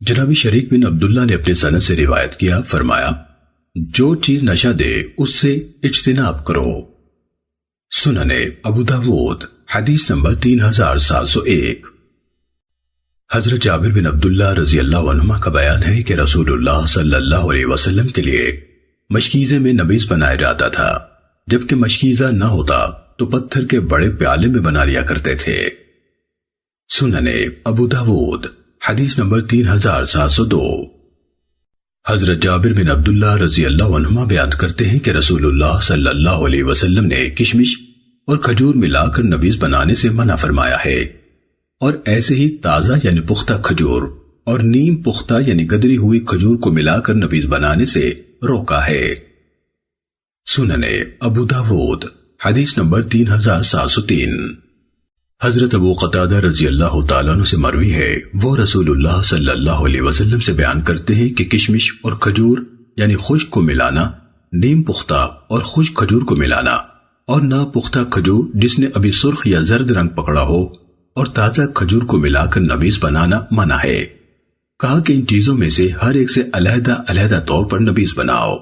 جناب شریک بن عبداللہ نے اپنے سند سے روایت کیا، فرمایا جو چیز نشہ دے اس سے اجتناب کرو۔ سنن ابو داود حدیث نمبر 3701۔ حضرت جابر بن عبداللہ رضی اللہ عنہما کا بیان ہے کہ رسول اللہ صلی اللہ علیہ وسلم کے لیے مشکیزے میں نبیذ بنایا جاتا تھا، جبکہ مشکیزہ نہ ہوتا تو پتھر کے بڑے پیالے میں بنا لیا کرتے تھے۔ سنن ابو داود حدیث نمبر 3702۔ حضرت جابر بن عبداللہ رضی اللہ عنہما بیان کرتے ہیں کہ رسول اللہ صلی اللہ علیہ وسلم نے کشمش اور کھجور ملا کر نبیذ بنانے سے منع فرمایا ہے، اور ایسے ہی تازہ یعنی پختہ کھجور اور نیم پختہ یعنی گدری ہوئی کھجور کو ملا کر نبیذ بنانے سے روکا ہے۔ سنن ابو داود حدیث نمبر 3703۔ حضرت ابو قتادہ رضی اللہ تعالیٰ عنہ سے مروی ہے، وہ رسول اللہ صلی اللہ علیہ وسلم سے بیان کرتے ہیں کہ کشمش اور کھجور یعنی خشک کو ملانا، نیم پختہ اور خشک کھجور کو ملانا، اور نا پختہ کھجور جس نے ابھی سرخ یا زرد رنگ پکڑا ہو اور تازہ کھجور کو ملا کر نبیذ بنانا منع ہے۔ کہا کہ ان چیزوں میں سے ہر ایک سے علیحدہ علیحدہ طور پر نبیذ بناؤ۔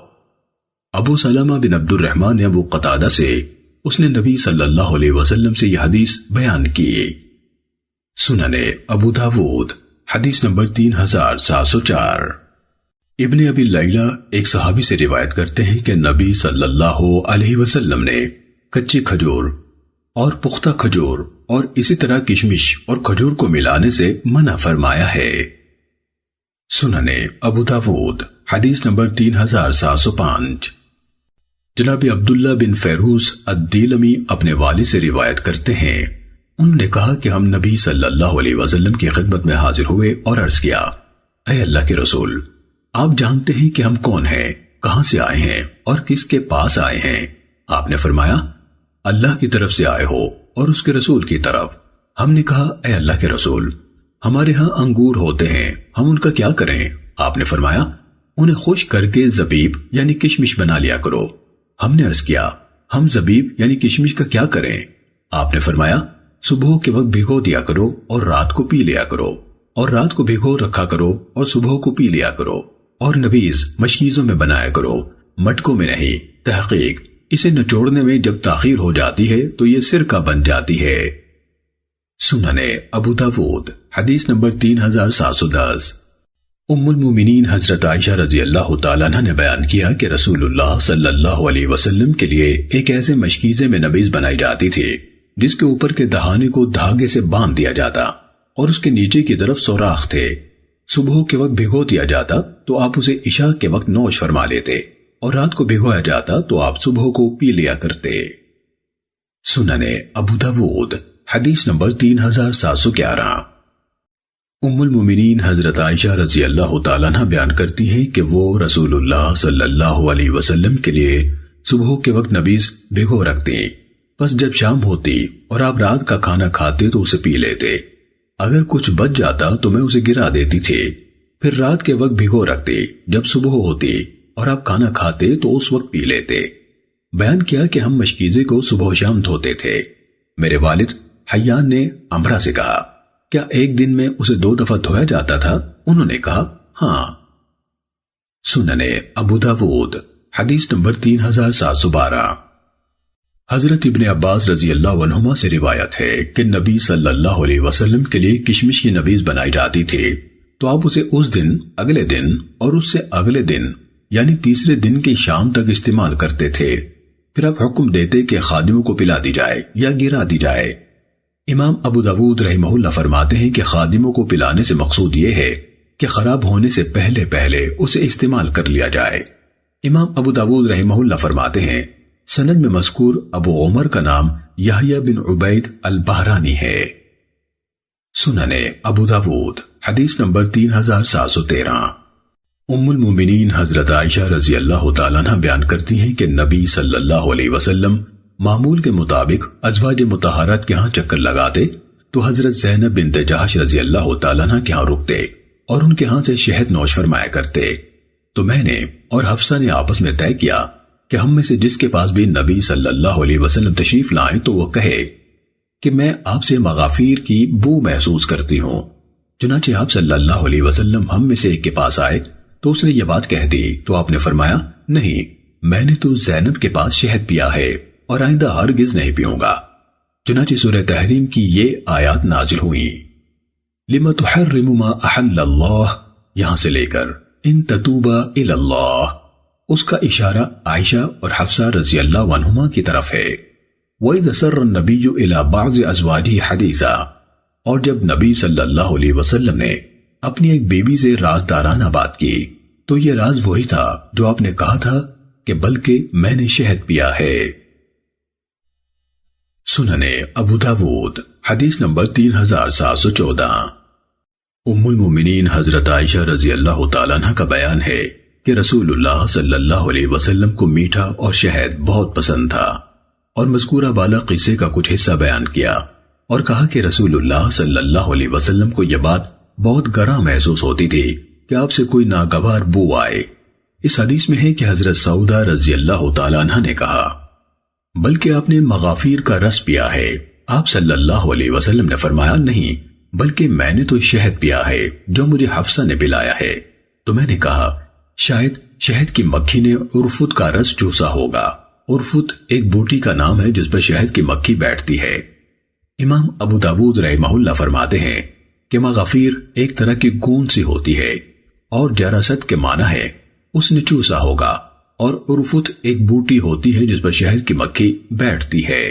ابو سلمہ بن عبد الرحمن نے ابو قتادہ سے، اس نے نبی صلی اللہ علیہ وسلم سے یہ حدیث بیان کی۔ سنن ابو داود حدیث نمبر 3704۔ ابن ابی لیلہ ایک صحابی سے روایت کرتے ہیں کہ نبی صلی اللہ علیہ وسلم نے کچی کھجور اور پختہ کھجور اور اسی طرح کشمش اور کھجور کو ملانے سے منع فرمایا ہے۔ سنن ابو داود حدیث نمبر 3705۔ جناب عبداللہ بن فیروز الدیلمی اپنے والد سے روایت کرتے ہیں، انہوں نے کہا کہ ہم نبی صلی اللہ علیہ وسلم کی خدمت میں حاضر ہوئے اور عرض کیا، اے اللہ کے رسول، آپ جانتے ہیں کہ ہم کون ہیں، کہاں سے آئے ہیں اور کس کے پاس آئے ہیں؟ آپ نے فرمایا، اللہ کی طرف سے آئے ہو اور اس کے رسول کی طرف۔ ہم نے کہا، اے اللہ کے رسول، ہمارے ہاں انگور ہوتے ہیں، ہم ان کا کیا کریں؟ آپ نے فرمایا، انہیں خشک کر کے زبیب یعنی کشمش بنا لیا کرو۔ ہم نے عرض کیا، ہم زبیب یعنی کشمش کا کیا کریں؟ آپ نے فرمایا، صبح کے وقت بھگو دیا کرو اور رات کو پی لیا کرو، اور رات کو بھگو رکھا کرو اور صبح کو پی لیا کرو، اور نبیذ مشکیزوں میں بنایا کرو، مٹکوں میں نہیں۔ تحقیق اسے نچوڑنے میں جب تاخیر ہو جاتی ہے تو یہ سرکہ بن جاتی ہے۔ سنن ابو داود حدیث نمبر 3710۔ ام المومنین حضرت عائشہ رضی اللہ تعالیٰ عنہ نے بیان کیا کہ رسول اللہ صلی اللہ علیہ وسلم کے لیے ایک ایسے مشکیزے میں نبیذ بنائی جاتی تھی جس کے اوپر کے دہانے کو دھاگے سے باندھ دیا جاتا اور اس کے نیچے کی طرف سوراخ تھے۔ صبح کے وقت بھگو دیا جاتا تو آپ اسے عشاء کے وقت نوش فرما لیتے، اور رات کو بھگویا جاتا تو آپ صبح کو پی لیا کرتے۔ سنن ابو داود حدیث نمبر 3711۔ ام المومنین حضرت عائشہ رضی اللہ تعالیٰ عنہ بیان کرتی ہیں کہ وہ رسول اللہ صلی اللہ علیہ وسلم کے لیے صبح کے وقت نبیذ بھگو رکھتی، پس جب شام ہوتی اور آپ رات کا کھانا کھاتے تو اسے پی لیتے، اگر کچھ بچ جاتا تو میں اسے گرا دیتی تھی، پھر رات کے وقت بھگو رکھتی، جب صبح ہوتی اور آپ کھانا کھاتے تو اس وقت پی لیتے۔ بیان کیا کہ ہم مشکیزے کو صبح و شام دھوتے تھے۔ میرے والد حیان نے امرہ سے کہا، کیا ایک دن میں اسے 2 دفعہ دھویا جاتا تھا؟ انہوں نے کہا، ہاں۔ سنن ابو داود حدیث نمبر 3712۔ حضرت ابن عباس رضی اللہ عنہما سے روایت ہے کہ نبی صلی اللہ علیہ وسلم کے لیے کشمش کی نبیذ بنائی جاتی تھی تو آپ اسے اس دن، اگلے دن اور اس سے اگلے دن یعنی تیسرے دن کی شام تک استعمال کرتے تھے، پھر آپ حکم دیتے کہ خادموں کو پلا دی جائے یا گرا دی جائے۔ امام ابو داود رحمہ اللہ فرماتے ہیں کہ خادموں کو پلانے سے مقصود یہ ہے کہ خراب ہونے سے پہلے پہلے اسے استعمال کر لیا جائے۔ امام ابو داود رحمہ اللہ فرماتے ہیں، سند میں مذکور ابو عمر کا نام یحییٰ بن عبید البہرانی ہے۔ سنن ابو داود حدیث نمبر 3713۔ ام المومنین حضرت عائشہ رضی اللہ تعالیٰ عنہ بیان کرتی ہیں کہ نبی صلی اللہ علیہ وسلم معمول کے مطابق ازواج مطہرات کے ہاں چکر لگاتے تو حضرت زینب بنت جحش رضی اللہ تعالیٰ عنہ کے ہاں رکتے اور ان کے ہاں سے شہد نوش فرمایا کرتے۔ تو میں نے اور حفصہ نے آپس میں طے کیا کہ ہم میں سے جس کے پاس بھی نبی صلی اللہ علیہ وسلم تشریف لائیں تو وہ کہے کہ میں آپ سے مغافیر کی بو محسوس کرتی ہوں۔ چنانچہ آپ صلی اللہ علیہ وسلم ہم میں سے ایک کے پاس آئے تو اس نے یہ بات کہہ دی تو آپ نے فرمایا نہیں، میں نے تو زینب کے پاس شہد پیا ہے اور آئندہ ہرگز نہیں پیوں گا۔ چنانچہ سورہ تحریم کی یہ آیات نازل ہوئی۔ لِمَ تُحَرِّمُ مَا أَحَلَّ اللَّهُ یہاں سے لے کر ان تتوبا الی اللہ، اس کا اشارہ عائشہ اور حفصہ رضی اللہ عنہما کی طرف ہے۔ وَإِذَا سَرَّ النَّبِيُّ إِلَى بَعْضِ أَزْوَاجِهِ حَدِيثًا، اور جب نبی صلی اللہ علیہ وسلم نے اپنی ایک بیوی سے رازدارانہ بات کی تو یہ راز وہی تھا جو آپ نے کہا تھا کہ بلکہ میں نے شہد پیا ہے۔ سنن ابو داود حدیث نمبر 3714۔ ام المومنین حضرت عائشہ رضی اللہ تعالیٰ عنہ کا بیان ہے کہ رسول اللہ صلی اللہ علیہ وسلم کو میٹھا اور شہد بہت پسند تھا، اور مذکورہ بالا قصے کا کچھ حصہ بیان کیا اور کہا کہ رسول اللہ صلی اللہ علیہ وسلم کو یہ بات بہت گراں محسوس ہوتی تھی کہ آپ سے کوئی ناگوار بو آئے۔ اس حدیث میں ہے کہ حضرت سعودہ رضی اللہ تعالیٰ عنہ نے کہا بلکہ آپ نے مغافیر کا رس پیا ہے۔ آپ صلی اللہ علیہ وسلم نے فرمایا نہیں، بلکہ میں نے تو شہد پیا ہے جو مجھے حفصہ نے پلایا ہے۔ تو میں نے کہا شاید شہد کی مکھی نے عرفت کا رس چوسا ہوگا۔ عرفت ایک بوٹی کا نام ہے جس پر شہد کی مکھی بیٹھتی ہے۔ امام ابو داود رحمہ اللہ فرماتے ہیں کہ مغافیر ایک طرح کی گوند سی ہوتی ہے، اور جراثت کے معنی ہے اس نے چوسا ہوگا، اور عرفت ایک بوٹی ہوتی ہے جس پر شہد کی مکھی بیٹھتی ہے۔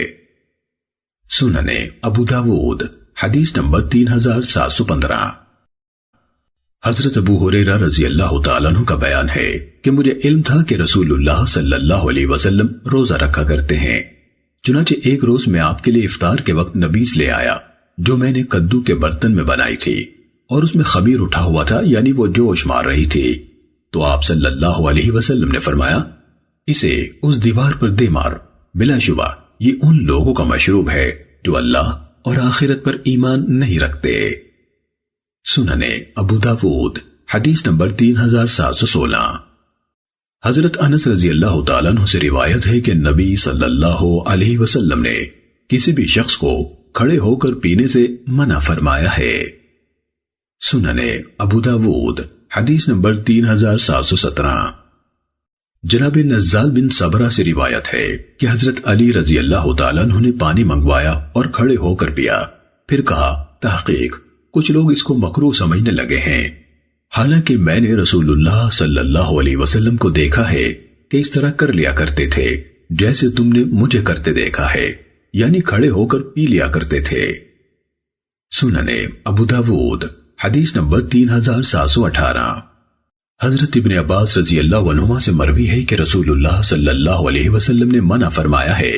سنن ابو داود حدیث نمبر 3715۔ حضرت ابو ہریرہ رضی اللہ تعالیٰ عنہ کا بیان ہے کہ مجھے علم تھا کہ رسول اللہ صلی اللہ علیہ وسلم روزہ رکھا کرتے ہیں، چنانچہ ایک روز میں آپ کے لیے افطار کے وقت نبیذ لے آیا جو میں نے کدو کے برتن میں بنائی تھی، اور اس میں خمیر اٹھا ہوا تھا، یعنی وہ جوش مار رہی تھی۔ تو آپ صلی اللہ علیہ وسلم نے فرمایا اسے اس دیوار پر دے مار، بلا شبہ یہ ان لوگوں کا مشروب ہے جو اللہ اور آخرت پر ایمان نہیں رکھتے۔ سنن ابو داود حدیث نمبر 3716۔ حضرت انس رضی اللہ تعالیٰ عنہ سے روایت ہے کہ نبی صلی اللہ علیہ وسلم نے کسی بھی شخص کو کھڑے ہو کر پینے سے منع فرمایا ہے۔ سنن ابو داود حدیث نمبر 3717۔ جناب نزال بن صبرہ سے روایت ہے کہ حضرت علی رضی اللہ تعالیٰ عنہ نے پانی منگوایا اور کھڑے ہو کر پیا، پھر کہا تحقیق کچھ لوگ اس کو مکروہ سمجھنے لگے ہیں، حالانکہ میں نے رسول اللہ صلی اللہ علیہ وسلم کو دیکھا ہے کہ اس طرح کر لیا کرتے تھے جیسے تم نے مجھے کرتے دیکھا ہے، یعنی کھڑے ہو کر پی لیا کرتے تھے۔ سنن ابو داود حدیث نمبر 3718۔ حضرت ابن عباس رضی اللہ عنہما سے مروی ہے کہ رسول اللہ صلی اللہ علیہ وسلم نے منع فرمایا ہے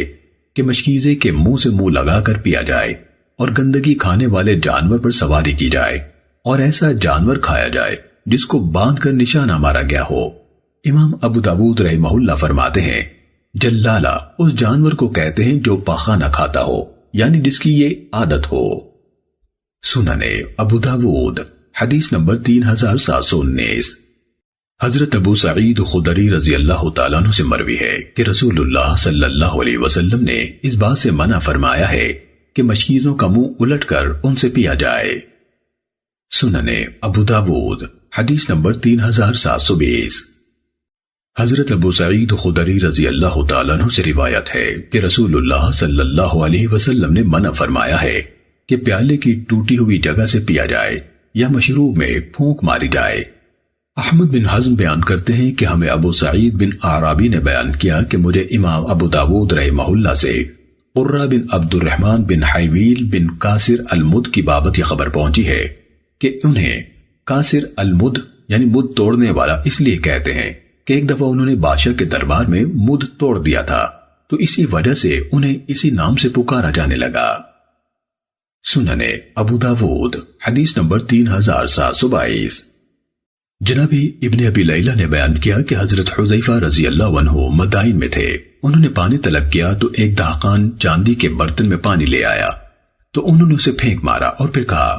کہ مشکیزے کے منہ سے منہ لگا کر پیا جائے، اور گندگی کھانے والے جانور پر سواری کی جائے، اور ایسا جانور کھایا جائے جس کو باندھ کر نشانہ مارا گیا ہو۔ امام ابو داود رحمہ اللہ فرماتے ہیں جلالہ اس جانور کو کہتے ہیں جو پاخانہ کھاتا ہو، یعنی جس کی یہ عادت ہو۔ سنن ابو داود حدیث نمبر 3719۔ حضرت ابو سعید خدری رضی اللہ تعالیٰ عنہ سے مروی ہے کہ رسول اللہ صلی اللہ علیہ وسلم نے اس بات سے منع فرمایا ہے کہ مشکیزوں کا منہ الٹ کر ان سے پیا جائے۔ سنن ابو داود حدیث نمبر 3720۔ حضرت ابو سعید خدری رضی اللہ تعالیٰ عنہ سے روایت ہے کہ رسول اللہ صلی اللہ علیہ وسلم نے منع فرمایا ہے کہ پیالے کی ٹوٹی ہوئی جگہ سے پیا جائے یا مشروب میں پھونک ماری جائے۔ احمد بن حزم بیان کرتے ہیں کہ ہمیں ابو سعید بن عرابی نے بیان کیا کہ مجھے امام ابو داود رحمہ اللہ سے قرہ بن عبد الرحمن بن حیویل بن قاسر المد کی بابت یہ خبر پہنچی ہے کہ انہیں قاسر المد یعنی مد توڑنے والا اس لیے کہتے ہیں کہ ایک دفعہ انہوں نے بادشاہ کے دربار میں مد توڑ دیا تھا، تو اسی وجہ سے انہیں اسی نام سے پکارا جانے لگا۔ سنن ابو داود حدیث نمبر 3722۔ جناب ابن ابی لیلہ نے بیان کیا کہ حضرت حذیفہ رضی اللہ عنہ مدائن میں تھے، انہوں نے پانی طلب کیا تو ایک دہقان چاندی کے برتن میں پانی لے آیا، تو انہوں نے اسے پھینک مارا اور پھر کہا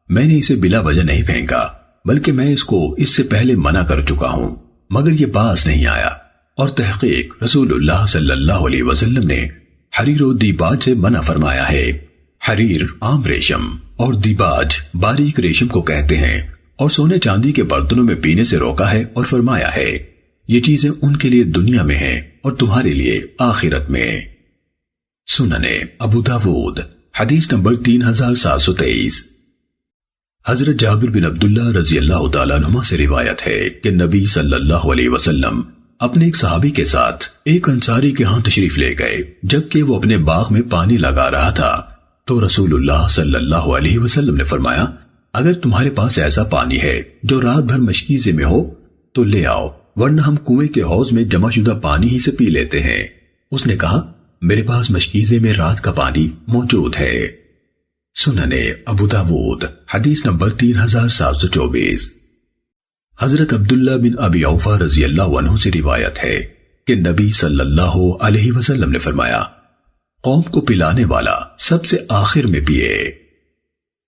میں نے اسے بلا وجہ نہیں پھینکا، بلکہ میں اس کو اس سے پہلے منع کر چکا ہوں، مگر یہ باز نہیں آیا۔ اور تحقیق رسول اللہ صلی اللہ علیہ وسلم نے حریر و دیباج سے منع فرمایا ہے۔ حریر عام ریشم اور دیباج باریک ریشم کو کہتے ہیں، اور سونے چاندی کے برتنوں میں پینے سے روکا ہے اور فرمایا ہے یہ چیزیں ان کے لیے دنیا میں ہیں اور تمہارے لیے آخرت میں۔ سننے ابو داود حدیث نمبر 3723۔ حضرت جابر بن عبداللہ رضی اللہ تعالیٰ عنہما سے روایت ہے کہ نبی صلی اللہ علیہ وسلم اپنے ایک صحابی کے ساتھ ایک انصاری کے ہاں تشریف لے گئے، جبکہ وہ اپنے باغ میں پانی لگا رہا تھا، تو رسول اللہ صلی اللہ علیہ وسلم نے فرمایا اگر تمہارے پاس ایسا پانی ہے جو رات بھر مشکیزے میں ہو تو لے آؤ، ورنہ ہم کنویں کے حوض میں جمع شدہ پانی ہی سے پی لیتے ہیں۔ اس نے کہا میرے پاس مشکیزے میں رات کا پانی موجود ہے۔ سننے ابو داود حدیث نمبر 3724۔ حضرت عبداللہ بن ابی اوفا رضی اللہ عنہ سے روایت ہے کہ نبی صلی اللہ علیہ وسلم نے فرمایا قوم کو پلانے والا سب سے آخر میں پیے۔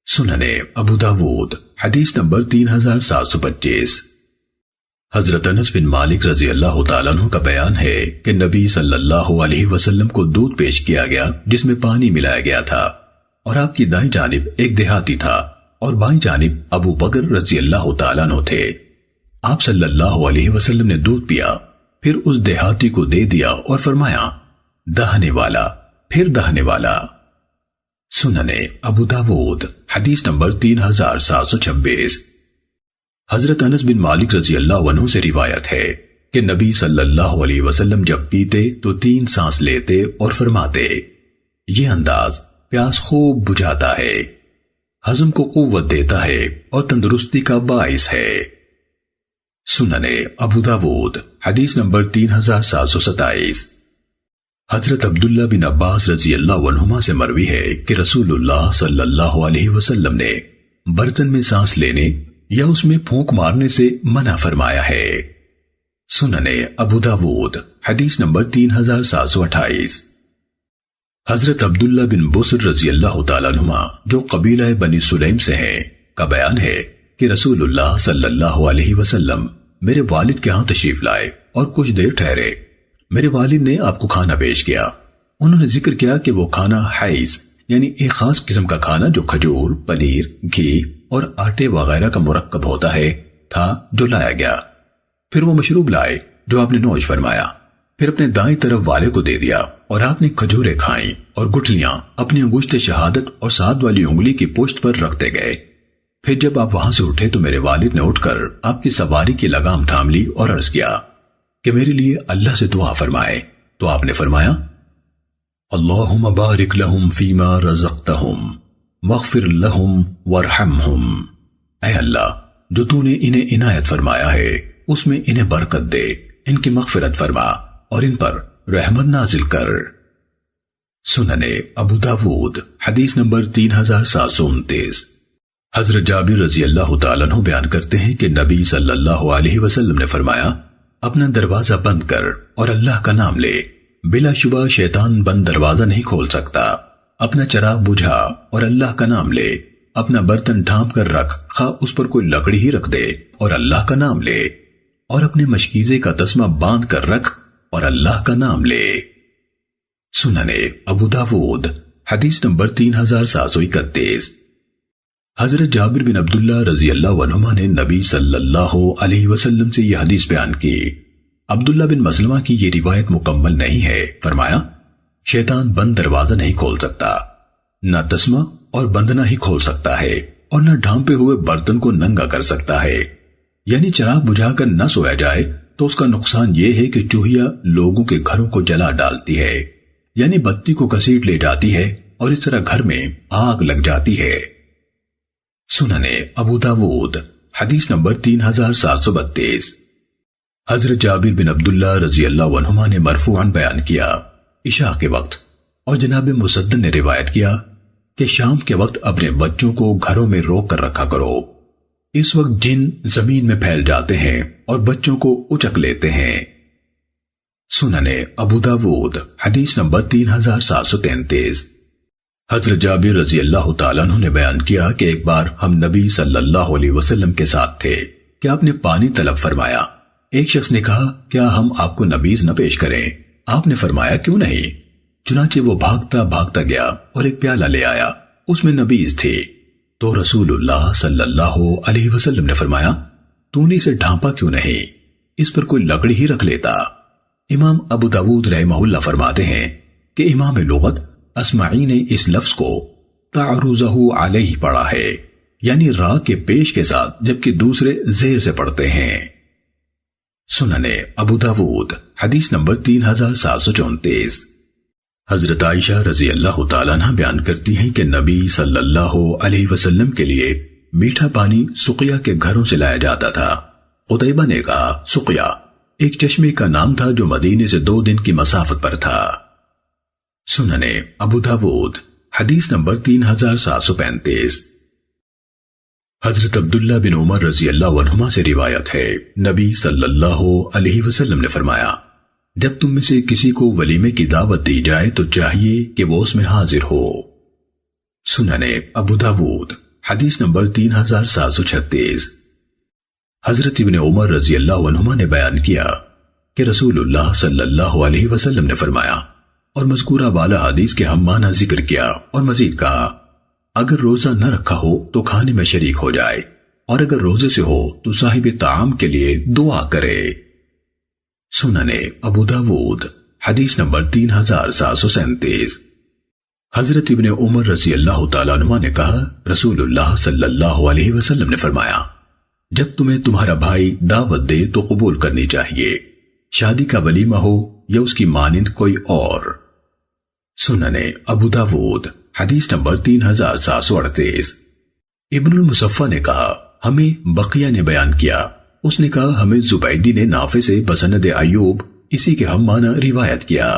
سننے ابو داود حدیث نمبر 3725۔ حضرت انس بن مالک رضی اللہ تعالیٰ عنہ کا بیان ہے کہ نبی صلی اللہ علیہ وسلم کو دودھ پیش کیا گیا جس میں پانی ملایا گیا تھا، اور آپ کی دائیں جانب ایک دیہاتی تھا اور بائیں جانب ابو بکر رضی اللہ تعالیٰ عنہ تھے۔ آپ صلی اللہ علیہ وسلم نے دودھ پیا، پھر اس دیہاتی کو دے دیا اور فرمایا دہنے والا، پھر دہنے والا۔ سننے ابو داود حدیث نمبر 3726۔ حضرت انس بن مالک رضی اللہ عنہ سے روایت ہے کہ نبی صلی اللہ علیہ وسلم جب پیتے تو 3 سانس لیتے اور فرماتے یہ انداز پیاس خوب بجھاتا ہے، ہضم کو قوت دیتا ہے اور تندرستی کا باعث ہے۔ سننے ابو داود حدیث نمبر 3727۔ حضرت عبداللہ بن عباس رضی اللہ عنہما سے مروی ہے کہ رسول اللہ صلی اللہ علیہ وسلم نے برتن میں سانس لینے یا اس میں پھونک مارنے سے منع فرمایا ہے۔ سننے ابو داود حدیث نمبر 3728۔ حضرت عبداللہ بن بصر رضی اللہ تعالیٰ عنہما جو قبیلہ بنی سلیم سے ہیں کا بیان ہے کہ رسول اللہ صلی اللہ علیہ وسلم میرے والد کے ہاں تشریف لائے اور کچھ دیر ٹھہرے۔ میرے والد نے آپ کو کھانا پیش کیا۔ انہوں نے ذکر کیا کہ وہ کھانا حیز یعنی ایک خاص قسم کا کھانا جو کھجور، پنیر، گھی اور آٹے وغیرہ کا مرکب ہوتا ہے تھا جو لایا گیا۔ پھر وہ مشروب لائے جو آپ نے نوش فرمایا، پھر اپنے دائیں طرف والے کو دے دیا اور آپ نے کھجوریں کھائیں اور گٹھلیاں اپنی انگشت شہادت اور ساتھ والی انگلی کی پشت پر رکھتے گئے۔ پھر جب آپ وہاں سے اٹھے تو میرے والد نے اٹھ کر آپ کی سواری کی لگام تھام لی اور عرض کیا کہ میرے لیے اللہ سے دعا فرمائے، تو آپ نے فرمایا اللہم بارک لہم فیما رزقتہم واغفر لہم وارحمہم، اے اللہ جو تو نے انہیں عنایت فرمایا ہے اس میں انہیں برکت دے، ان کی مغفرت فرما اور ان پر رحمت نازل کر۔ سننے ابو داود حدیث نمبر 3729۔ حضرت جابر رضی اللہ تعالیٰ عنہ بیان کرتے ہیں کہ نبی صلی اللہ علیہ وسلم نے فرمایا اپنا دروازہ بند کر اور اللہ کا نام لے، بلا شبہ شیطان بند دروازہ نہیں کھول سکتا۔ اپنا چراغ بجھا اور اللہ کا نام لے، اپنا برتن ڈھانپ کر رکھ، خواہ اس پر کوئی لکڑی ہی رکھ دے اور اللہ کا نام لے، اور اپنے مشکیزے کا تسمہ باندھ کر رکھ اور اللہ کا نام لے۔ سننے ابو داود حدیث نمبر 3731۔ حضرت جابر بن عبداللہ رضی اللہ عنہما نے نبی صلی اللہ علیہ وسلم سے یہ حدیث بیان کی۔ عبداللہ بن مسلمہ کی یہ روایت مکمل نہیں ہے۔ فرمایا شیطان بند دروازہ نہیں کھول سکتا، نہ تسمہ اور بندنا ہی کھول سکتا ہے، اور نہ ڈھانپے ہوئے برتن کو ننگا کر سکتا ہے۔ یعنی چراغ بجھا کر نہ سویا جائے تو اس کا نقصان یہ ہے کہ چوہیا لوگوں کے گھروں کو جلا ڈالتی ہے، یعنی بتی کو گھسیٹ لے جاتی ہے اور اس طرح گھر میں آگ لگ جاتی ہے۔ سننے ابو داود حدیث نمبر 3732۔ حضرت جابر بن عبداللہ رضی اللہ عنہما نے مرفوعاً بیان کیا عشاء کے وقت، اور جناب مسدد نے روایت کیا کہ شام کے وقت اپنے بچوں کو گھروں میں روک کر رکھا کرو، اس وقت جن زمین میں پھیل جاتے ہیں اور بچوں کو اچک لیتے ہیں۔ سننے ابو داود حدیث نمبر 3733۔ حضرت جابر رضی اللہ تعالیٰ عنہ نے بیان کیا کہ ایک بار ہم نبی صلی اللہ علیہ وسلم کے ساتھ تھے کہ آپ نے پانی طلب فرمایا۔ ایک شخص نے کہا کیا ہم آپ کو نبیذ نہ پیش کریں؟ آپ نے فرمایا کیوں نہیں؟ چنانچہ وہ بھاگتا بھاگتا گیا اور ایک پیالہ لے آیا، اس میں نبیذ تھی۔ تو رسول اللہ صلی اللہ علیہ وسلم نے فرمایا تو نے اسے ڈھانپا کیوں نہیں؟ اس پر کوئی لکڑی ہی رکھ لیتا۔ امام ابو داود رحمہ اللہ فرماتے ہیں کہ امام لغت اسمعی نے اس لفظ کو تعرضہ علیہ پڑھا ہے، یعنی را کے پیش کے ساتھ، جبکہ دوسرے زیر سے پڑھتے ہیں۔ سننے ابو داود حدیث نمبر 3734۔ حضرت عائشہ رضی اللہ تعالیٰ عنہ بیان کرتی ہیں کہ نبی صلی اللہ علیہ وسلم کے لیے میٹھا پانی سقیہ کے گھروں سے لایا جاتا تھا۔ قتیبہ نے کہا سقیہ ایک چشمے کا نام تھا جو مدینے سے 2 دن کی مسافت پر تھا۔ سننے ابو داود حدیث نمبر 3735۔ حضرت عبداللہ بن عمر رضی اللہ عنہما سے روایت ہے، نبی صلی اللہ علیہ وسلم نے فرمایا جب تم میں سے کسی کو ولیمے کی دعوت دی جائے تو چاہیے کہ وہ اس میں حاضر ہو۔ سننے ابو داود حدیث نمبر 3736۔ حضرت ابن عمر رضی اللہ عنہما نے بیان کیا کہ رسول اللہ صلی اللہ علیہ وسلم نے فرمایا، اور مذکورہ والا حدیث کے ہم معنی ذکر کیا اور مزید کہا اگر روزہ نہ رکھا ہو تو کھانے میں شریک ہو جائے، اور اگر روزے سے ہو تو صاحب طعام کے لیے دعا کرے۔ سننے ابو داود حدیث نمبر 3737۔ حضرت ابن عمر رضی اللہ تعالیٰ عنہ نے کہا رسول اللہ صلی اللہ علیہ وسلم نے فرمایا جب تمہیں تمہارا بھائی دعوت دے تو قبول کرنی چاہیے، شادی کا ولیمہ ہو یا اس کی مانند کوئی اور۔ سننے ابو داود حدیث نمبر 3738۔ ابن المصفہ نے کہا ہمیں بقیہ نے بیان کیا، اس نے کہا ہمیں زبیدی نے نافع سے بسند ایوب اسی کے ہم معنی روایت کیا۔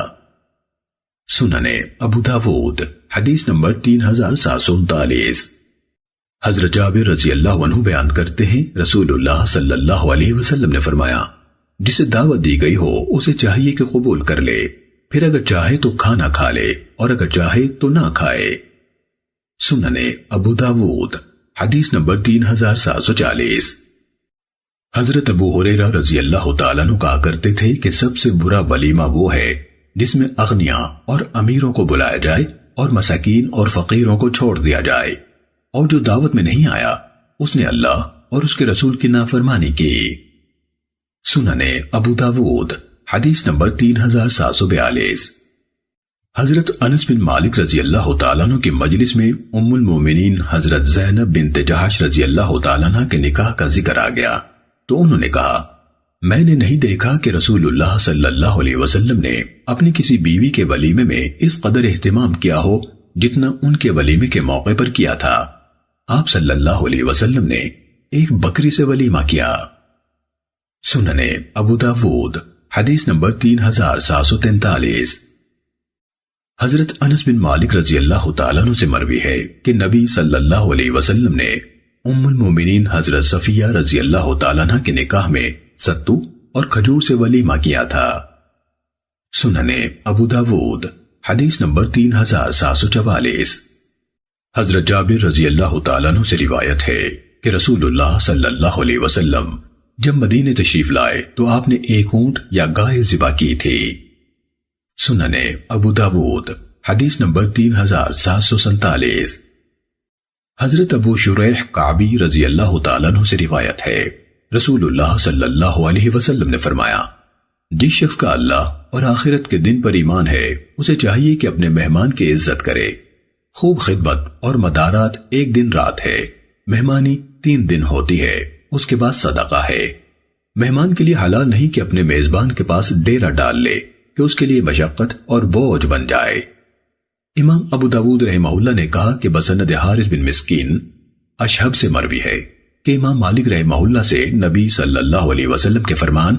سننے ابو داود حدیث نمبر 3739۔ حضرت جابر رضی اللہ عنہ بیان کرتے ہیں رسول اللہ صلی اللہ علیہ وسلم نے فرمایا جسے دعوت دی گئی ہو اسے چاہیے کہ قبول کر لے، پھر اگر چاہے تو کھانا کھا لے اور اگر چاہے تو نہ کھائے۔ سننے ابو داود حدیث نمبر 3740۔ حضرت ابو ہریرہ رضی اللہ تعالیٰ عنہ کہا کرتے تھے کہ سب سے برا ولیمہ وہ ہے جس میں اغنیاء اور امیروں کو بلایا جائے اور مساکین اور فقیروں کو چھوڑ دیا جائے، اور جو دعوت میں نہیں آیا اس نے اللہ اور اس کے رسول کی نافرمانی کی۔ سننے ابو داود حدیث نمبر 3742۔ حضرت انس بن مالک رضی اللہ تعالیٰ عنہ کی مجلس میں ام المومنین حضرت زینب بنت جہش رضی اللہ تعالیٰ عنہ کے نکاح کا ذکر آ گیا تو انہوں نے کہا میں نے نہیں دیکھا کہ رسول اللہ صلی اللہ علیہ وسلم نے اپنی کسی بیوی کے ولیمے میں اس قدر اہتمام کیا ہو جتنا ان کے ولیمے کے موقع پر کیا تھا۔ آپ صلی اللہ علیہ وسلم نے ایک بکری سے ولیمہ کیا۔ سننے ابو داود حدیث نمبر 3743۔ حضرت انس بن مالک رضی اللہ تعالیٰ عنہ سے مروی ہے کہ نبی صلی اللہ علیہ وسلم نے ام المومنین حضرت صفیہ رضی اللہ تعالیٰ عنہ کے نکاح میں ستو اور کھجور سے ولیمہ کیا تھا۔ سننے ابو داود حدیث نمبر 3744۔ حضرت جابر رضی اللہ تعالیٰ عنہ سے روایت ہے کہ رسول اللہ صلی اللہ علیہ وسلم جب مدینے تشریف لائے تو آپ نے ایک اونٹ یا گائے ذبح کی تھی۔ سننے ابو داود حدیث نمبر 3747۔ حضرت ابو شریح کعبی رضی اللہ تعالیٰ عنہ سے روایت ہے رسول اللہ صلی اللہ علیہ وسلم نے فرمایا جس شخص کا اللہ اور آخرت کے دن پر ایمان ہے اسے چاہیے کہ اپنے مہمان کی عزت کرے۔ خوب خدمت اور مدارات 1 دن رات ہے، مہمانی 3 دن ہوتی ہے، اس کے بعد صدقہ ہے۔ مہمان کے لیے حلال نہیں کہ اپنے میزبان کے پاس ڈیرا ڈال لے کہ اس کے لیے مشقت اور بوجھ بن جائے۔ امام ابو داود رحمہ اللہ نے کہا کہ بسند حارث بن مسکین اشہب سے مروی ہے کہ امام مالک رحمہ اللہ سے نبی صلی اللہ علیہ وسلم کے فرمان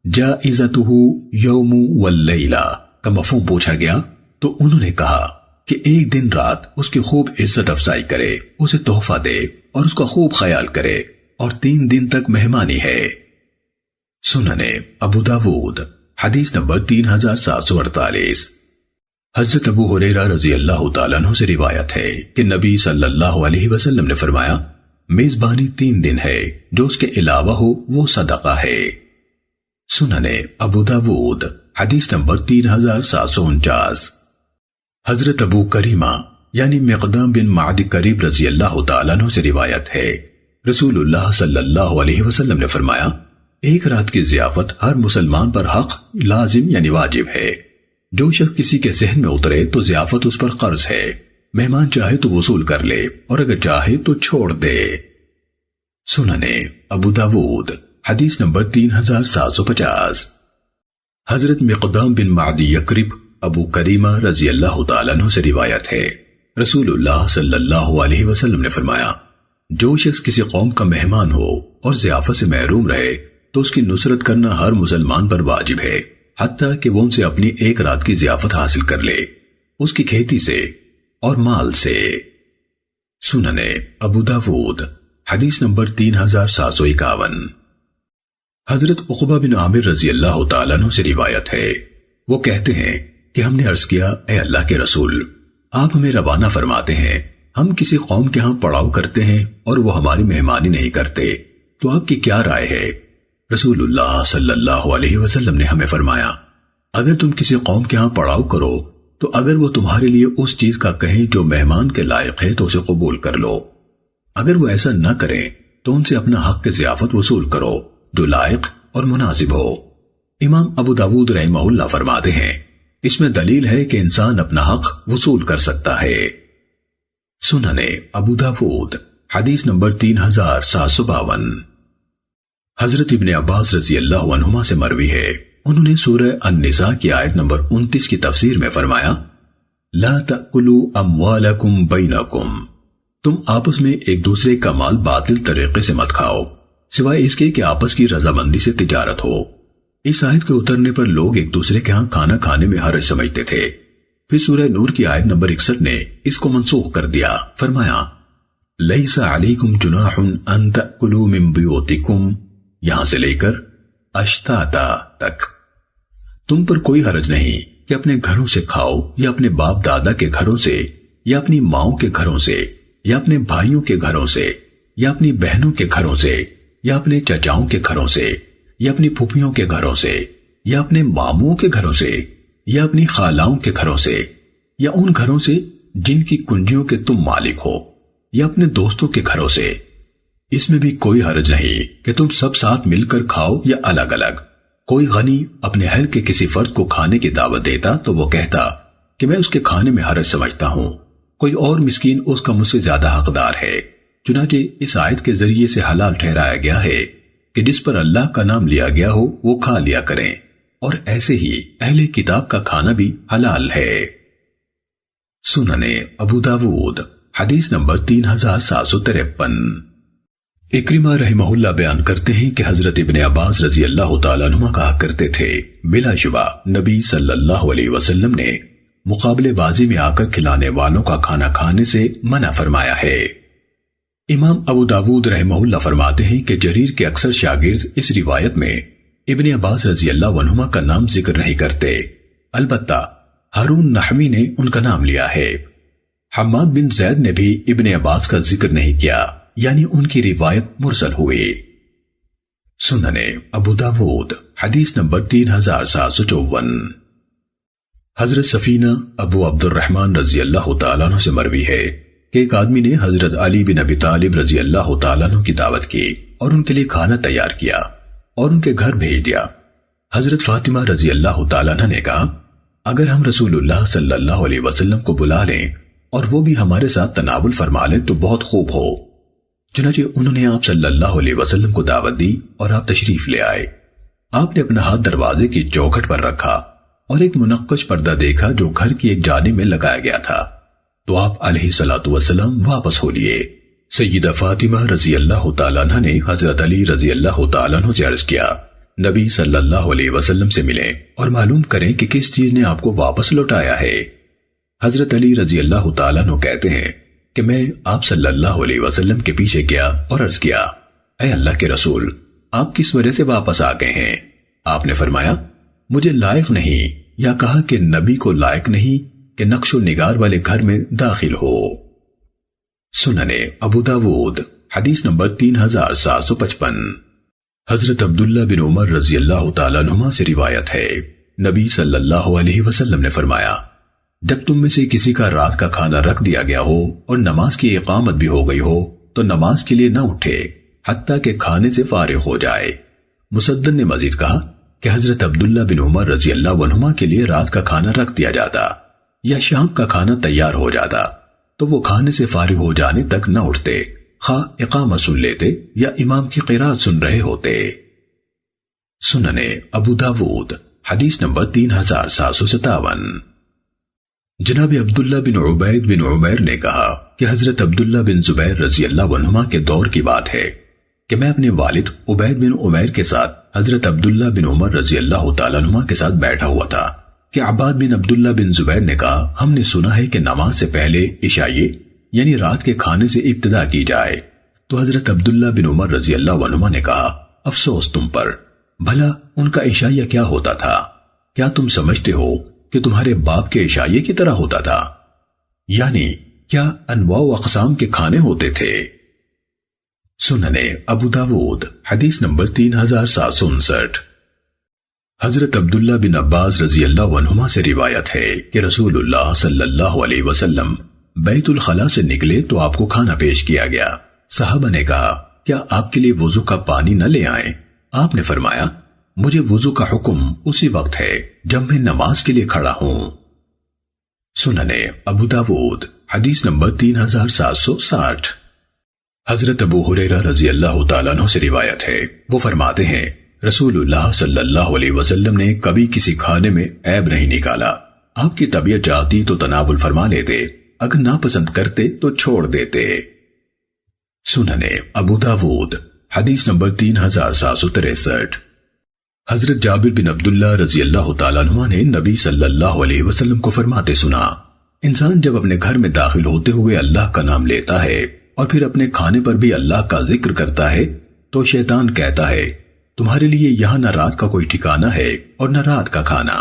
جائزتہ یوم واللیلہ کا مفہوم پوچھا گیا تو انہوں نے کہا کہ 1 دن رات اس کی خوب عزت افزائی کرے، اسے تحفہ دے اور اس کا خوب خیال کرے، اور 3 دن تک مہمانی ہے۔ سننے ابو داود حدیث نمبر 3748۔ حضرت ابو ہریرہ رضی اللہ تعالیٰ عنہ سے روایت ہے کہ نبی صلی اللہ علیہ وسلم نے فرمایا میزبانی 3 دن ہے، جو اس کے علاوہ ہو وہ صدقہ ہے۔ سننے ابو داود حدیث نمبر 3749۔ حضرت ابو کریمہ یعنی مقدام بن معد کریب رضی اللہ تعالیٰ عنہ سے روایت ہے، رسول اللہ صلی اللہ علیہ وسلم نے فرمایا، ایک رات کی ضیافت ہر مسلمان پر حق لازم یعنی واجب ہے۔ جو شخص کسی کے ذہن میں اترے تو ضیافت اس پر قرض ہے، مہمان چاہے تو وصول کر لے اور اگر چاہے تو چھوڑ دے۔ سننے ابو داود حدیث نمبر 3750۔ حضرت مقدام بن معد یکرب ابو کریمہ رضی اللہ تعالیٰ عنہ سے روایت ہے، رسول اللہ صلی اللہ علیہ وسلم نے فرمایا، جو شخص کسی قوم کا مہمان ہو اور ضیافت سے محروم رہے تو اس کی نصرت کرنا ہر مسلمان پر واجب ہے، حتیٰ کہ وہ ان سے اپنی ایک رات کی ضیافت حاصل کر لے، اس کی کھیتی سے اور مال سے۔ سننے ابو داود حدیث نمبر 3751۔ حضرت عقبہ بن عامر رضی اللہ تعالیٰ عنہ سے روایت ہے، وہ کہتے ہیں کہ ہم نے عرض کیا، اے اللہ کے رسول، آپ ہمیں روانہ فرماتے ہیں، ہم کسی قوم کے ہاں پڑاؤ کرتے ہیں اور وہ ہماری مہمانی نہیں کرتے، تو آپ کی کیا رائے ہے؟ رسول اللہ صلی اللہ علیہ وسلم نے ہمیں فرمایا، اگر تم کسی قوم کے ہاں پڑاؤ کرو تو اگر وہ تمہارے لیے اس چیز کا کہیں جو مہمان کے لائق ہے تو اسے قبول کر لو، اگر وہ ایسا نہ کریں تو ان سے اپنا حق کی ضیافت وصول کرو جو لائق اور مناسب ہو۔ امام ابو داود رحمہ اللہ فرماتے ہیں، اس میں دلیل ہے کہ انسان اپنا حق وصول کر سکتا ہے۔ سننے ابو داود حدیث نمبر 3752۔ حضرت ابن عباس رضی اللہ عنہما سے مروی ہے، انہوں نے سورہ النساء کی آیت نمبر 29 کی تفسیر میں فرمایا، لا تأکلوا اموالکم بینکم، تم آپس میں ایک دوسرے کا مال باطل طریقے سے مت کھاؤ سوائے اس کے کہ آپس کی رضامندی سے تجارت ہو۔ اس آیت کے اترنے پر لوگ ایک دوسرے کے ہاں کھانا کھانے میں حرج سمجھتے تھے، پھر سورہ نور کی آیت نمبر 61 نے اس کو منسوخ کر دیا، فرمایا لیس علیکم جناح ان تأکلوا من بیوتکم، یہاں سے لے کر اشتاتا تک، تم پر کوئی حرج نہیں کہ اپنے گھروں سے کھاؤ یا اپنے باپ دادا کے گھروں سے یا اپنی ماؤں کے گھروں سے یا اپنے بھائیوں کے گھروں سے یا اپنی بہنوں کے گھروں سے یا اپنے چچاؤں کے گھروں سے یا اپنی پھوپھیوں کے گھروں سے یا اپنے ماموں کے گھروں سے یا اپنی خالاؤں کے گھروں سے یا ان گھروں سے جن کی کنجیوں کے تم مالک ہو یا اپنے دوستوں کے گھروں سے، اس میں بھی کوئی حرج نہیں کہ تم سب ساتھ مل کر کھاؤ یا الگ الگ۔ کوئی غنی اپنے اہل کے کسی فرد کو کھانے کی دعوت دیتا تو وہ کہتا کہ میں اس کے کھانے میں حرج سمجھتا ہوں، کوئی اور مسکین اس کا مجھ سے زیادہ حقدار ہے، چنانچہ اس آیت کے ذریعے سے حلال ٹھہرایا گیا ہے کہ جس پر اللہ کا نام لیا گیا ہو وہ کھا لیا کریں، اور ایسے ہی اہل کتاب کا کھانا بھی حلال ہے۔ سننے ابو داود حدیث نمبر 3753۔ اکرمہ رحمہ اللہ بیان کرتے ہیں کہ حضرت ابن عباس رضی اللہ تعالیٰ عنہ کہا کرتے تھے، بلا شبہ نبی صلی اللہ علیہ وسلم نے مقابلے بازی میں آ کر کھلانے والوں کا کھانا کھانے سے منع فرمایا ہے۔ امام ابو داود رحمہ اللہ فرماتے ہیں کہ جریر کے اکثر شاگرد اس روایت میں ابن عباس رضی اللہ عنہما کا نام ذکر نہیں کرتے، البتہ ہارون نحوی نے ان کا نام لیا ہے۔ حماد بن زید نے بھی ابن عباس کا ذکر نہیں کیا، یعنی ان کی روایت مرسل ہوئی۔ سننے ابو داود حدیث نمبر 3754۔ حضرت سفینہ ابو عبد الرحمن رضی اللہ تعالیٰ عنہ سے مروی ہے کہ ایک آدمی نے حضرت علی بن ابی طالب رضی اللہ تعالیٰ عنہ کی دعوت کی اور ان کے لیے کھانا تیار کیا اور ان کے گھر بھیج دیا۔ حضرت فاطمہ رضی اللہ تعالیٰ عنہ نے کہا، اگر ہم رسول اللہ صلی اللہ علیہ وسلم کو بلا لیں اور وہ بھی ہمارے ساتھ تناول فرما لیں تو بہت خوب ہو۔ چنانچہ انہوں نے آپ صلی اللہ علیہ وسلم کو دعوت دی اور آپ تشریف لے آئے۔ آپ نے اپنا ہاتھ دروازے کی چوکھٹ پر رکھا اور ایک منقش پردہ دیکھا جو گھر کی ایک جانب میں لگایا گیا تھا، تو آپ علیہ الصلوۃ والسلام واپس ہو لیے۔ سیدہ فاطمہ رضی اللہ تعالیٰ عنہ نے حضرت علی رضی اللہ تعالیٰ عنہ سے عرض کیا، نبی صلی اللہ علیہ وسلم سے ملیں اور معلوم کریں کہ کس چیز نے آپ کو واپس لوٹایا ہے۔ حضرت علی رضی اللہ تعالیٰ عنہ کہتے ہیں کہ میں آپ صلی اللہ علیہ وسلم کے پیچھے گیا اور عرض کیا، اے اللہ کے رسول، آپ کس وجہ سے واپس آ گئے ہیں؟ آپ نے فرمایا، مجھے لائق نہیں، یا کہا کہ نبی کو لائق نہیں کہ نقش و نگار والے گھر میں داخل ہو۔ سننے ابو داود حدیث نمبر 3755۔ حضرت عبداللہ بن عمر رضی اللہ تعالیٰ عنہما سے روایت ہے، نبی صلی اللہ علیہ وسلم نے فرمایا، جب تم میں سے کسی کا رات کا کھانا رکھ دیا گیا ہو اور نماز کی اقامت بھی ہو گئی ہو تو نماز کے لیے نہ اٹھے حتیٰ کہ کھانے سے فارغ ہو جائے۔ مسدد نے مزید کہا کہ حضرت عبداللہ بن عمر رضی اللہ عنہما کے لیے رات کا کھانا رکھ دیا جاتا یا شام کا کھانا تیار ہو جاتا تو وہ کھانے سے فارغ ہو جانے تک نہ اٹھتے، خواہ اقامت سن لیتے یا امام کی قرات سن رہے ہوتے۔ سننے ابو داود حدیث نمبر 3757۔ جناب عبداللہ بن عبید بن عمیر نے کہا کہ حضرت عبداللہ بن زبیر رضی اللہ عنہما کے دور کی بات ہے کہ میں اپنے والد عبید بن عمیر کے ساتھ حضرت عبداللہ بن عمر رضی اللہ تعالیٰ عنہما کے ساتھ بیٹھا ہوا تھا کہ عباد بن عبداللہ بن زبیر نے کہا ہم نے سنا ہے کہ نماز سے پہلے عشائیے یعنی رات کے کھانے سے ابتدا کی جائے، تو حضرت عبداللہ بن عمر رضی اللہ عنہما نے کہا افسوس تم پر، بھلا ان کا عشائیہ کیا ہوتا تھا؟ کیا تم سمجھتے ہو کہ تمہارے باپ کے عشائیے کی طرح ہوتا تھا؟ یعنی کیا انواع و اقسام کے کھانے ہوتے تھے؟ سننے ابو داود حدیث نمبر 3759۔ حضرت عبداللہ بن عباس رضی اللہ عنہما سے روایت ہے کہ رسول اللہ صلی اللہ علیہ وسلم بیت الخلاء سے نکلے تو آپ کو کھانا پیش کیا گیا۔ صحابہ نے کہا کیا آپ کے لیے وضو کا پانی نہ لے آئیں؟ آپ نے فرمایا مجھے وضو کا حکم اسی وقت ہے جب میں نماز کے لیے کھڑا ہوں۔ سننے ابو داود حدیث نمبر 3760۔ حضرت ابو ہریرہ رضی اللہ تعالیٰ عنہ سے روایت ہے، وہ فرماتے ہیں رسول اللہ صلی اللہ علیہ وسلم نے کبھی کسی کھانے میں عیب نہیں نکالا۔ آپ کی طبیعت چاہتی تو تناول فرما لیتے، اگر ناپسند کرتے تو چھوڑ دیتے۔ سننے ابو داود حدیث نمبر 3763۔ حضرت جابر بن عبداللہ رضی اللہ تعالیٰ عنہ نے نبی صلی اللہ علیہ وسلم کو فرماتے سنا، انسان جب اپنے گھر میں داخل ہوتے ہوئے اللہ کا نام لیتا ہے اور پھر اپنے کھانے پر بھی اللہ کا ذکر کرتا ہے تو شیطان کہتا ہے تمہارے لیے یہاں نہ رات کا کوئی ٹھکانہ ہے اور نہ رات کا کھانا،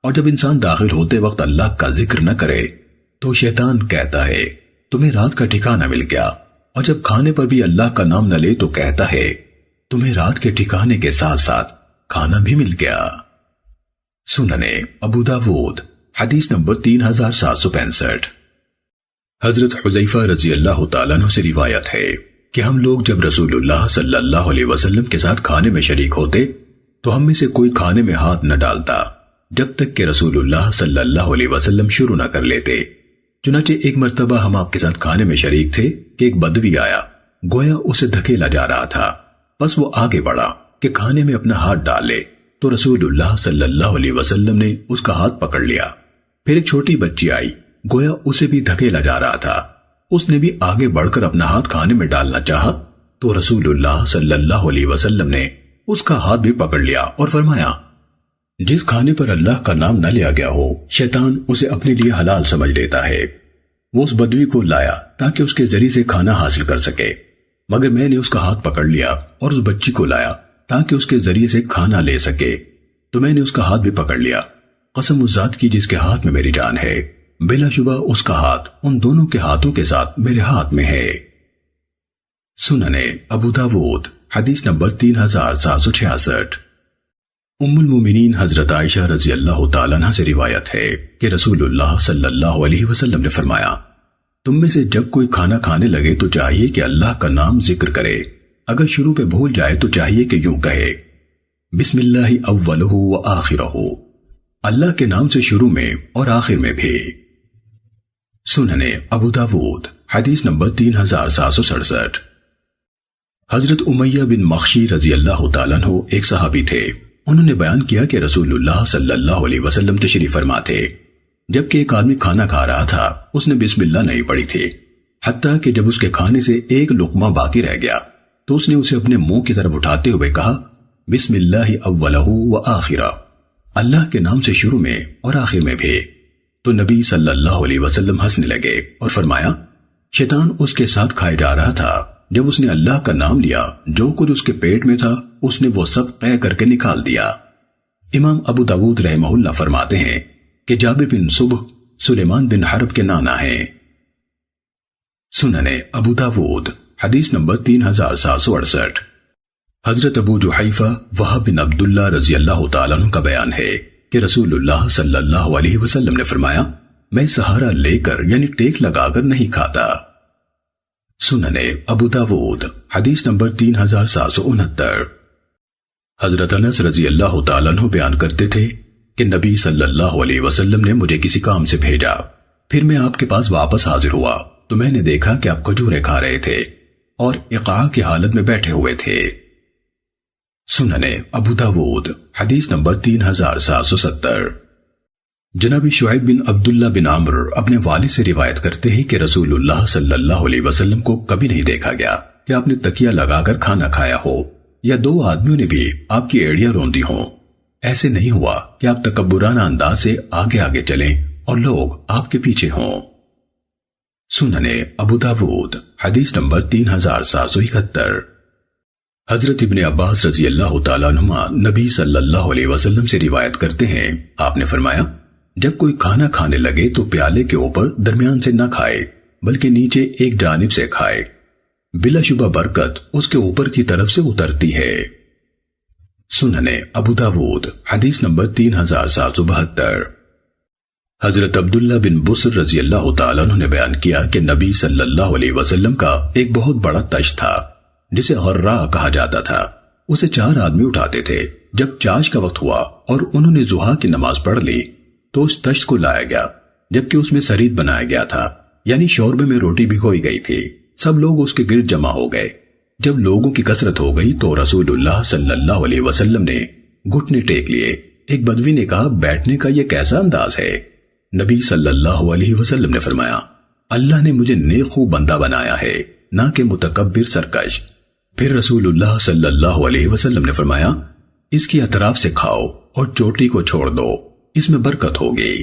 اور جب انسان داخل ہوتے وقت اللہ کا ذکر نہ کرے تو شیطان کہتا ہے تمہیں رات کا ٹھکانہ مل گیا، اور جب کھانے پر بھی اللہ کا نام نہ لے تو کہتا ہے تمہیں رات کے ٹھکانے کے ساتھ ساتھ کھانا بھی مل گیا۔ سننے ابو داود حدیث نمبر 3765۔ حضرت حذیفہ رضی اللہ تعالیٰ عنہ سے روایت ہے کہ ہم لوگ جب رسول اللہ صلی اللہ علیہ وسلم کے ساتھ کھانے میں شریک ہوتے تو ہم میں سے کوئی کھانے میں ہاتھ نہ ڈالتا جب تک کہ رسول اللہ صلی اللہ علیہ وسلم شروع نہ کر لیتے۔ چنانچہ ایک مرتبہ ہم آپ کے ساتھ کھانے میں شریک تھے کہ ایک بدوی آیا، گویا اسے دھکیلا جا رہا تھا، بس وہ آگے بڑھا کہ کھانے میں اپنا ہاتھ ڈالے تو رسول اللہ صلی اللہ علیہ وسلم نے اس کا ہاتھ پکڑ لیا۔ پھر ایک چھوٹی بچی آئی، گویا اسے بھی دھکیلا جا رہا تھا، اس نے بھی آگے بڑھ کر اپنا ہاتھ کھانے میں ڈالنا چاہا تو رسول اللہ صلی اللہ علیہ وسلم نے اس کا ہاتھ بھی پکڑ لیا اور فرمایا جس کھانے پر اللہ کا نام نہ لیا گیا ہو شیطان اسے اپنے لیے حلال سمجھ لیتا ہے۔ وہ اس بدوی کو لایا تاکہ اس کے ذریعے سے کھانا حاصل کر سکے، مگر میں نے اس کا ہاتھ پکڑ لیا اور اس بچی کو لایا تاکہ اس کے ذریعے سے کھانا لے سکے، تو میں نے اس کا ہاتھ بھی پکڑ لیا۔ قسم اس ذات کی جس کے ہاتھ میں میری جان ہے، بلا شبہ اس کا ہاتھ ان دونوں کے ہاتھوں کے ساتھ میرے ہاتھ میں ہے۔ سننے ابو داود حدیث نمبر 3766۔ ام المومنین حضرت عائشہ رضی اللہ تعالیٰ عنہ سے روایت ہے کہ رسول اللہ صلی اللہ علیہ وسلم نے فرمایا تم میں سے جب کوئی کھانا کھانے لگے تو چاہیے کہ اللہ کا نام ذکر کرے، اگر شروع پہ بھول جائے تو چاہیے کہ یوں کہے بسم اللہ اولہ و آخرہ، اللہ کے نام سے شروع میں اور آخر میں بھی۔ سننے ابو داود حدیث نمبر 3767۔ حضرت امیہ بن مخشی رضی اللہ تعالیٰ عنہ ایک صحابی تھے، انہوں نے بیان کیا کہ رسول اللہ صلی اللہ علیہ وسلم تشریف فرما تھے، جبکہ ایک آدمی کھانا کھا رہا تھا، اس نے بسم اللہ نہیں پڑھی تھی، حتیٰ کہ جب اس کے کھانے سے ایک لقمہ باقی رہ گیا تو اس نے اسے اپنے منہ کی طرف اٹھاتے ہوئے کہا بسم اللہ اولہ و آخرہ، اللہ کے نام سے شروع میں اور آخر میں بھی۔ تو نبی صلی اللہ علیہ وسلم ہنسنے لگے اور فرمایا شیطان اس کے ساتھ کھائے جا رہا تھا، جب اس نے اللہ کا نام لیا جو کچھ اس کے پیٹ میں تھا اس نے وہ سب قے کر کے نکال دیا۔ امام ابو داود رحمہ اللہ فرماتے ہیں کہ جابر بن صبح سلیمان بن حرب کے نانا ہیں۔ سننے ابو داود حدیث نمبر 3768۔ حضرت ابو جحیفہ وہب بن عبداللہ رضی اللہ تعالیٰ عنہ کا بیان ہے کہ رسول اللہ صلی اللہ علیہ وسلم نے فرمایا میں سہارا لے کر یعنی ٹیک لگا کر نہیں کھاتا۔ سننے ابو داود حدیث نمبر 3769۔ حضرت انس رضی اللہ تعالیٰ عنہ بیان کرتے تھے کہ نبی صلی اللہ علیہ وسلم نے مجھے کسی کام سے بھیجا، پھر میں آپ کے پاس واپس حاضر ہوا تو میں نے دیکھا کہ آپ کھجوریں کھا رہے تھے اور اقاع کی حالت میں بیٹھے ہوئے تھے۔ سننے ابو داود حدیث نمبر 3770۔ جناب شعیب بن عبداللہ بن عمرو اپنے والد سے روایت کرتے ہیں کہ رسول اللہ صلی اللہ علیہ وسلم کو کبھی نہیں دیکھا گیا کہ آپ نے تکیہ لگا کر کھانا کھایا ہو یا دو آدمیوں نے بھی آپ کی ایڑیاں روندی ہوں۔ ایسے نہیں ہوا کہ آپ تکبرانہ انداز سے آگے آگے چلیں اور لوگ آپ کے پیچھے ہوں۔ سننے ابو داود حدیث نمبر 3771۔ حضرت ابن عباس رضی اللہ تعالیٰ عنہما نبی صلی اللہ علیہ وسلم سے روایت کرتے ہیں، آپ نے فرمایا جب کوئی کھانا کھانے لگے تو پیالے کے اوپر درمیان سے نہ کھائے بلکہ نیچے ایک جانب سے کھائے، بلا شبہ برکت اس کے اوپر کی طرف سے اترتی ہے۔ سننے ابو داود حدیث نمبر 3772۔ حضرت عبداللہ بن بصر رضی اللہ تعالیٰ عنہ نے بیان کیا کہ نبی صلی اللہ علیہ وسلم کا ایک بہت بڑا تشت تھا جسے غرہ کہا جاتا تھا، اسے 4 آدمی اٹھاتے تھے۔ جب چاش کا وقت ہوا اور انہوں نے ضحیٰ کی نماز پڑھ لی تو اس تشت کو لایا گیا جبکہ اس میں سرید بنایا گیا تھا، یعنی شوربے میں روٹی بھگوئی گئی تھی۔ سب لوگ اس کے گرد جمع ہو گئے۔ جب لوگوں کی کثرت ہو گئی تو رسول اللہ صلی اللہ علیہ وسلم نے گھٹنے ٹیک لیے۔ ایک بدوی نے کہا بیٹھنے کا یہ کیسا انداز ہے؟ نبی صلی اللہ علیہ وسلم نے فرمایا اللہ نے مجھے نیک خو بندہ بنایا ہے نہ کہ متکبر سرکش۔ پھر رسول اللہ صلی اللہ علیہ وسلم نے فرمایا اس کی اطراف سے کھاؤ اور چوٹی کو چھوڑ دو، اس میں برکت ہوگی۔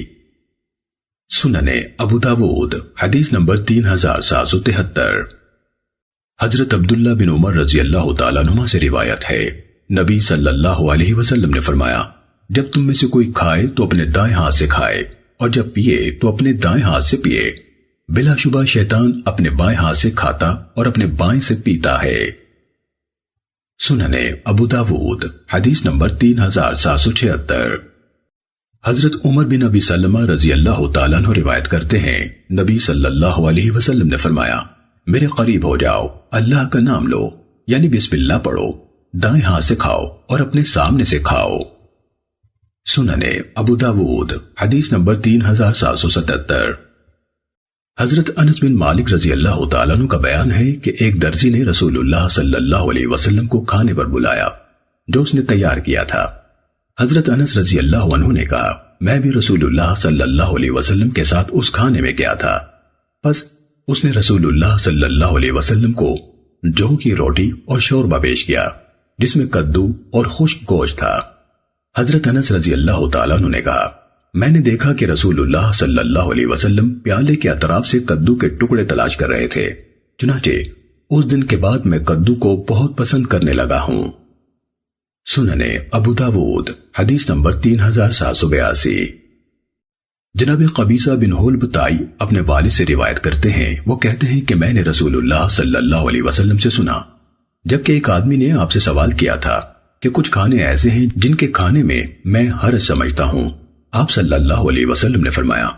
سننے ابو داود حدیث نمبر 3773۔ حضرت عبداللہ بن عمر رضی اللہ تعالیٰ عنہما سے روایت ہے، نبی صلی اللہ علیہ وسلم نے فرمایا جب تم میں سے کوئی کھائے تو اپنے دائیں ہاتھ سے کھائے اور جب پیے تو اپنے دائیں ہاتھ سے پیے، بلا شبہ شیطان اپنے بائیں ہاتھ سے کھاتا اور اپنے بائیں سے پیتا ہے۔ سننے ابو داود حدیث نمبر 3776۔ حضرت عمر بن ابی سلمہ رضی اللہ تعالیٰ عنہ روایت کرتے ہیں، نبی صلی اللہ علیہ وسلم نے فرمایا میرے قریب ہو جاؤ، اللہ کا نام لو یعنی بسم اللہ پڑھو، دائیں ہاتھ سے کھاؤ اور اپنے سامنے سے کھاؤ۔ سننے ابو داود حدیث نمبر 3777۔ حضرت انس بن مالک رضی اللہ تعالیٰ عنہ کا بیان ہے کہ ایک درزی نے رسول اللہ صلی اللہ علیہ وسلم کو کھانے پر بلایا جو اس نے تیار کیا تھا۔ حضرت انس رضی اللہ عنہ نے کہا میں بھی رسول اللہ صلی اللہ علیہ وسلم کے ساتھ اس کھانے میں گیا تھا، بس اس نے رسول اللہ صلی اللہ علیہ وسلم کو جو کی روٹی اور شوربہ پیش کیا جس میں کدو اور خشک گوشت تھا۔ حضرت انس رضی اللہ تعالیٰ عنہ نے کہا میں نے دیکھا کہ رسول اللہ صلی اللہ علیہ وسلم پیالے کے اطراف سے کدو کے ٹکڑے تلاش کر رہے تھے، چنانچہ اس دن کے بعد میں کدو کو بہت پسند کرنے لگا ہوں۔ سننے ابو داود حدیث نمبر 3782۔ جناب قبیصہ بن حلب تائی اپنے والد سے روایت کرتے ہیں، وہ کہتے ہیں کہ میں نے رسول اللہ صلی اللہ علیہ وسلم سے سنا جبکہ ایک آدمی نے آپ سے سوال کیا تھا کہ کچھ کھانے ایسے ہیں جن کے کھانے میں حرج سمجھتا ہوں۔ آپ صلی اللہ علیہ وسلم نے فرمایا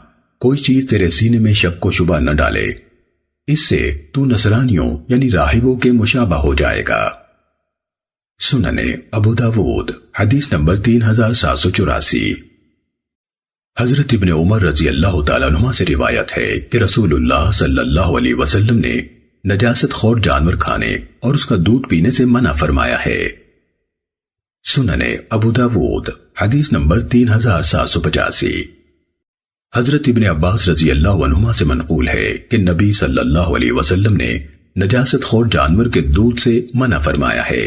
کوئی چیز تیرے سینے میں شک و شبہ نہ ڈالے، اس سے تو نصرانیوں یعنی راہبوں کے مشابہ ہو جائے گا۔ سننے ابو داود حدیث نمبر 3784۔ حضرت ابن عمر رضی اللہ تعالیٰ عنہما سے روایت ہے کہ رسول اللہ صلی اللہ علیہ وسلم نے نجاست خور جانور کھانے اور اس کا دودھ پینے سے منع فرمایا ہے۔ سننے ابو داود حدیث نمبر 3785۔ حضرت ابن عباس رضی اللہ عنہما سے منقول ہے کہ نبی صلی اللہ علیہ وسلم نے نجاست خور جانور کے دودھ سے منع فرمایا ہے۔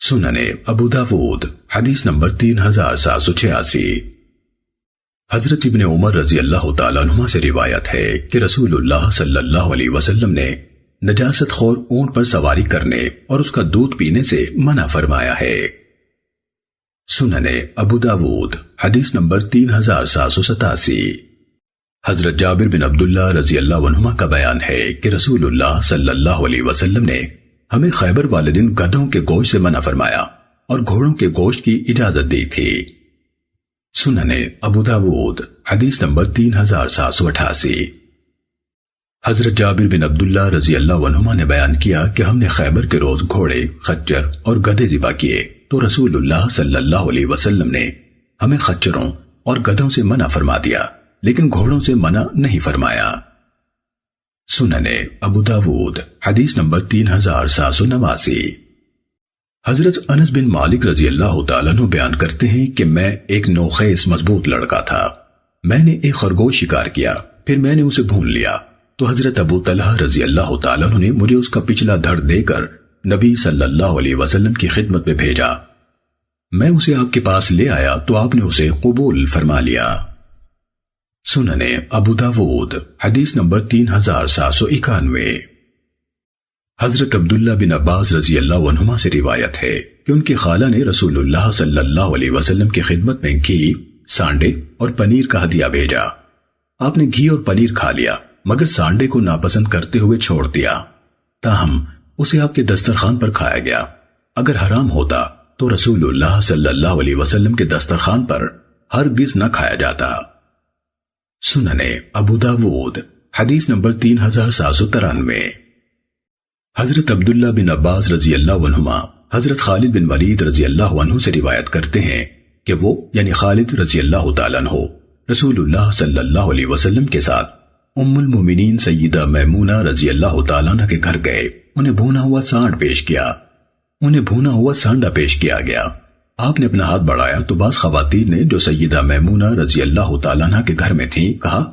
سننے ابو داود حدیث نمبر 3786۔ حضرت ابن عمر رضی اللہ تعالیٰ عنہما سے روایت ہے کہ رسول اللہ صلی اللہ علیہ وسلم نے نجاست خور اونٹ پر سواری کرنے اور اس کا دودھ پینے سے منع فرمایا ہے۔ سننے ابو داود حدیث نمبر 3787۔ حضرت جابر بن عبداللہ رضی اللہ عنہما کا بیان ہے کہ رسول اللہ صلی اللہ علیہ وسلم نے ہمیں خیبر والے دن گدھوں کے گوشت سے منع فرمایا اور گھوڑوں کے گوشت کی اجازت دی تھی۔ سننے ابو داود حدیث نمبر 3788۔ حضرت جابر بن عبداللہ رضی اللہ عنہما نے بیان کیا کہ ہم نے خیبر کے روز گھوڑے، خچر اور گدھے ذبح کیے تو رسول اللہ صلی اللہ علیہ وسلم نے ہمیں خچروں اور گدھوں سے منع فرما دیا لیکن گھوڑوں سے منع نہیں فرمایا۔ سننے ابو داود حدیث نمبر 3789۔ حضرت انس بن مالک رضی اللہ تعالیٰ عنہ بیان کرتے ہیں کہ میں ایک نوخیس مضبوط لڑکا تھا، میں نے ایک خرگوش شکار کیا، پھر میں نے اسے بھون لیا تو حضرت ابو طلحہ رضی اللہ تعالیٰ عنہ نے مجھے اس کا پچھلا دھڑ دے کر نبی صلی اللہ علیہ وسلم کی خدمت میں بھیجا۔ میں اسے آپ کے پاس لے آیا تو آپ نے اسے قبول فرما لیا۔ سننے ابو داود حدیث نمبر 3791۔ حضرت عبداللہ بن عباس رضی اللہ عنہما سے روایت ہے کہ ان کی خالہ نے رسول اللہ صلی اللہ علیہ وسلم کی خدمت میں گھی، سانڈے اور پنیر کا ہدیہ بھیجا۔ آپ نے گھی اور پنیر کھا لیا مگر سانڈے کو ناپسند کرتے ہوئے چھوڑ دیا، تاہم اسے آپ کے دسترخوان پر کھایا گیا۔ اگر حرام ہوتا تو رسول اللہ صلی اللہ علیہ وسلم کے دسترخوان پر ہرگز نہ کھایا جاتا۔ سننے ابو داود حدیث نمبر 3793۔ حضرت عبداللہ بن عباس رضی اللہ عنہما حضرت خالد بن ولید رضی اللہ عنہ سے روایت کرتے ہیں کہ وہ یعنی خالد رضی اللہ تعالیٰ عنہ رسول اللہ صلی اللہ علیہ وسلم کے ساتھ ام المومنین سیدہ میمونہ رضی اللہ تعالیٰ عنہ کے گھر گئے، انہیں بھونا ہوا سانڈا پیش کیا گیا۔ آپ نے اپنا ہاتھ بڑھایا تو بعض خواتین نے جو سیدہ میمونہ رضی اللہ تعالیٰ عنہ کے گھر میں تھیں کہا،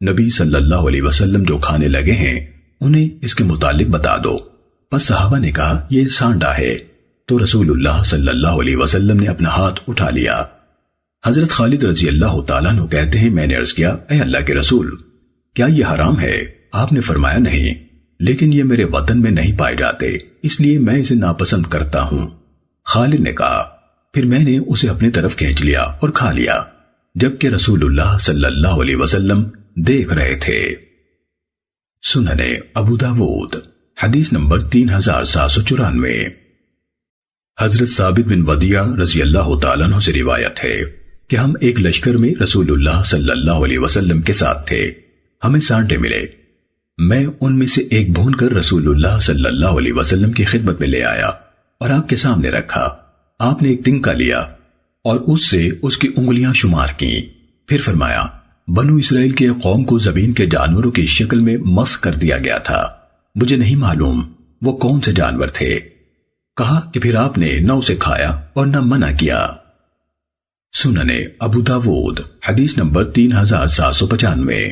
نبی صلی اللہ علیہ وسلم جو کھانے لگے ہیں انہیں اس کے متعلق بتا دو۔ پس صحابہ نے کہا یہ سانڈا ہے، تو رسول اللہ صلی اللہ علیہ وسلم نے اپنا ہاتھ اٹھا لیا۔ حضرت خالد رضی اللہ تعالیٰ عنہ کہتے ہیں میں نے عرض کیا اے اللہ کے رسول، کیا یہ حرام ہے؟ آپ نے فرمایا نہیں، لیکن یہ میرے وطن میں نہیں پائے جاتے اس لیے میں اسے ناپسند کرتا ہوں۔ خالد نے کہا پھر میں نے اسے اپنی طرف کھینچ لیا اور کھا لیا جبکہ رسول اللہ صلی اللہ علیہ وسلم دیکھ رہے تھے۔ سننے ابو داود حدیث نمبر 3794۔ حضرت ثابت بن ودیع رضی اللہ تعالیٰ عنہ سے روایت ہے کہ ہم ایک لشکر میں رسول اللہ صلی اللہ علیہ وسلم کے ساتھ تھے، ہمیں سانڈے ملے، میں ان میں سے ایک بھون کر رسول اللہ صلی اللہ علیہ وسلم کی خدمت میں لے آیا اور آپ کے سامنے رکھا۔ آپ نے ایک تنکا لیا اور اس سے اس کی انگلیاں شمار کی، پھر فرمایا بنو اسرائیل کے قوم کو زمین کے جانوروں کی شکل میں مسخ کر دیا گیا تھا، مجھے نہیں معلوم وہ کون سے جانور تھے۔ کہا کہ پھر آپ نے نہ اسے کھایا اور نہ منع کیا۔ سننے ابو داود حدیث نمبر 3795۔